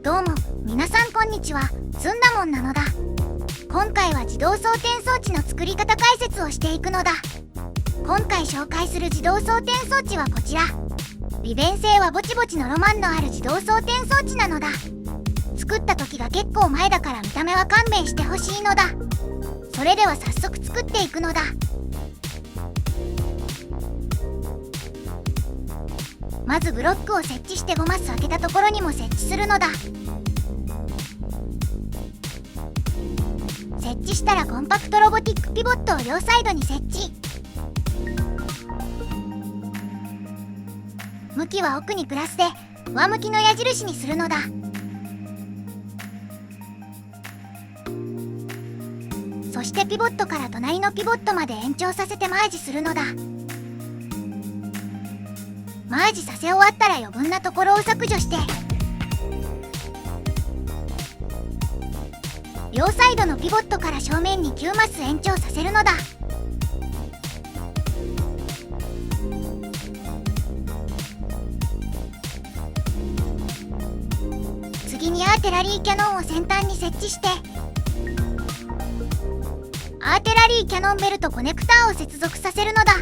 どうも皆さんこんにちは。ずんだもんなのだ。今回は自動装填装置の作り方解説をしていくのだ。今回紹介する自動装填装置はこちら。利便性はぼちぼちのロマンのある自動装填装置なのだ。作った時が結構前だから見た目は勘弁してほしいのだ。それでは早速作っていくのだ。まずブロックを設置して5マス開けたところにも設置するのだ。設置したらコンパクトロボティックピボットを両サイドに設置。向きは奥にプラスで上向きの矢印にするのだ。そしてピボットから隣のピボットまで延長させてマージするのだ。マージさせ終わったら余分なところを削除して両サイドのピボットから正面に9マス延長させるのだ。次にアーテラリーキャノンを先端に設置してアーテラリーキャノンベルトコネクターを接続させるのだ。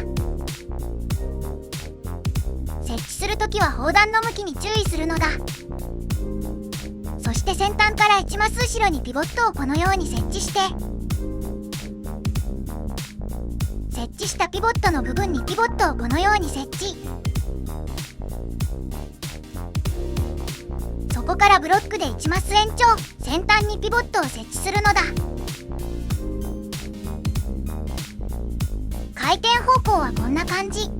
設置するときは砲弾の向きに注意するのだ。そして先端から1マス後ろにピボットをこのように設置して設置したピボットの部分にピボットをこのように設置。そこからブロックで1マス延長先端にピボットを設置するのだ。回転方向はこんな感じ。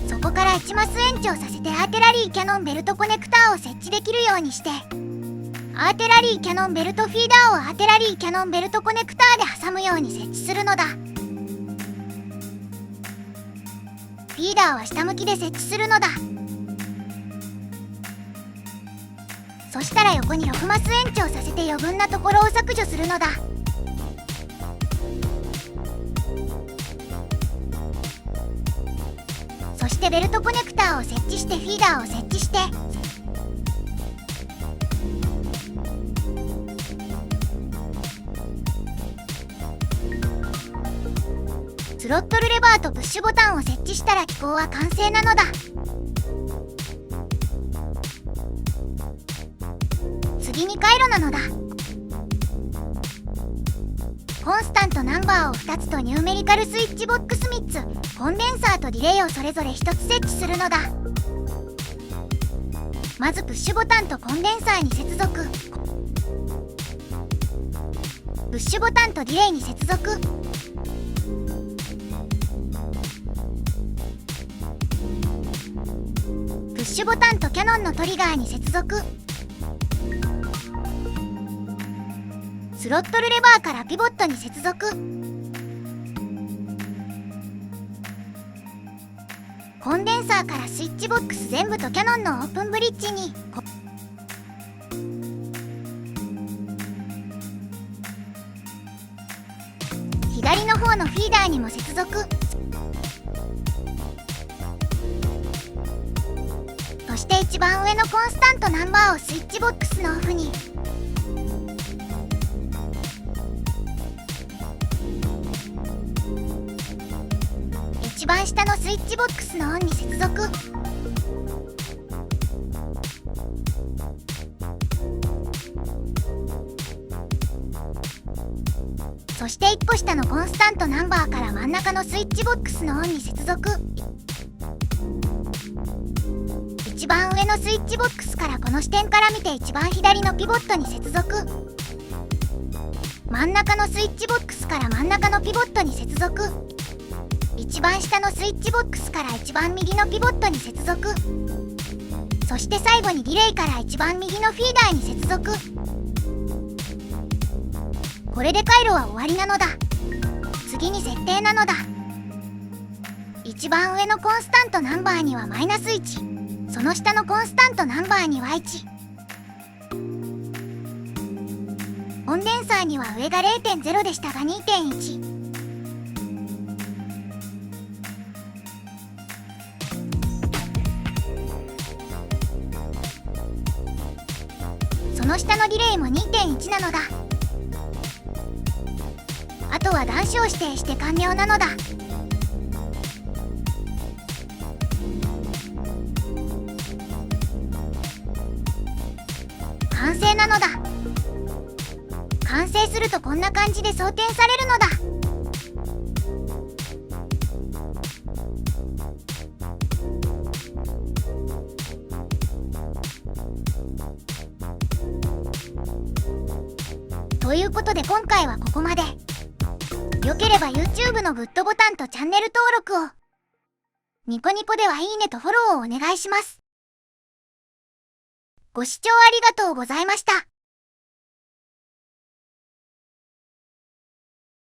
そこから1マス延長させてアーテラリーキャノンベルトコネクターを設置できるようにしてアーテラリーキャノンベルトフィーダーをアーテラリーキャノンベルトコネクターで挟むように設置するのだ。フィーダーは下向きで設置するのだ。そしたら横に6マス延長させて余分なところを削除するのだ。そしてベルトコネクターを設置してフィーダーを設置してスロットルレバーとプッシュボタンを設置したら機構は完成なのだ。次に回路なのだ。コンスタントナンバーを2つとニューメリカルスイッチボックス3つコンデンサーとディレイをそれぞれ1つ設置するのだ。まずプッシュボタンとコンデンサーに接続プッシュボタンとディレイに接続プッシュボタンとキャノンのトリガーに接続スロットルレバーからピボットに接続コンデンサーからスイッチボックス全部とキャノンのオープンブリッジに左の方のフィーダーにも接続そして一番上のコンスタントナンバーをスイッチボックスのオフに一番下のスイッチボックスのオンに接続そして1個下のコンスタントナンバーから真ん中のスイッチボックスのオンに接続一番上のスイッチボックスからこの視点から見て一番左のピボットに接続真ん中のスイッチボックスから真ん中のピボットに接続一番下のスイッチボックスから一番右のピボットに接続そして最後にディレイから一番右のフィーダーに接続これで回路は終わりなのだ。次に設定なのだ。一番上のコンスタントナンバーにはマイナス1その下のコンスタントナンバーには1コンデンサーには上が 0.0 で下が 2.1その下のディレイも 2.1 なのだ。あとは段子を指定して完了なのだ。完成なのだ。完成するとこんな感じで装填されるのだ。ということで今回はここまで。よければ YouTube のグッドボタンとチャンネル登録を。ニコニコではいいねとフォローをお願いします。ご視聴ありがとうございました。